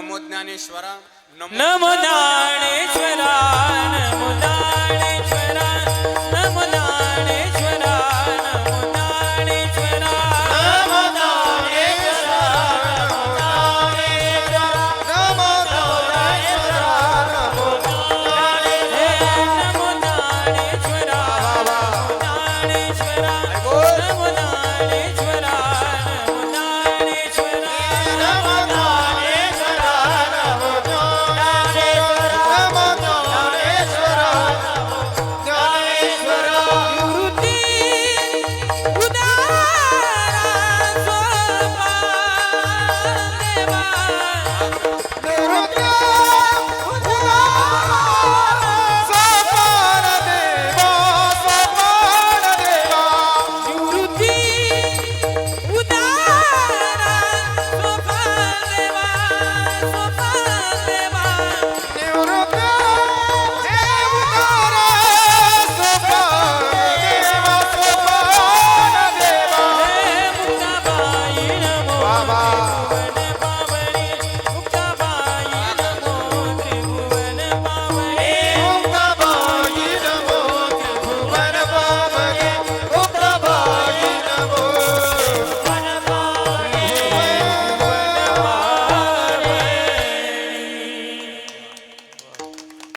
Namo Dnyaneshwara Namo Dnyaneshwara Namo Dnyaneshwara Namo Dnyaneshwara Namo Dnyaneshwara Namo Dnyaneshwara Namo Dnyaneshwara Namo Namo Dnyaneshwara Namo Dnyaneshwara Namo Dnyaneshwara Namo Dnyaneshwara Namo Dnyaneshwara Namo Dnyaneshwara Namo Dnyaneshwara Namo Dnyaneshwara Nivrutti उदारा Sopan Deva Sopan Deva Nivrutti उदारा Sopan Deva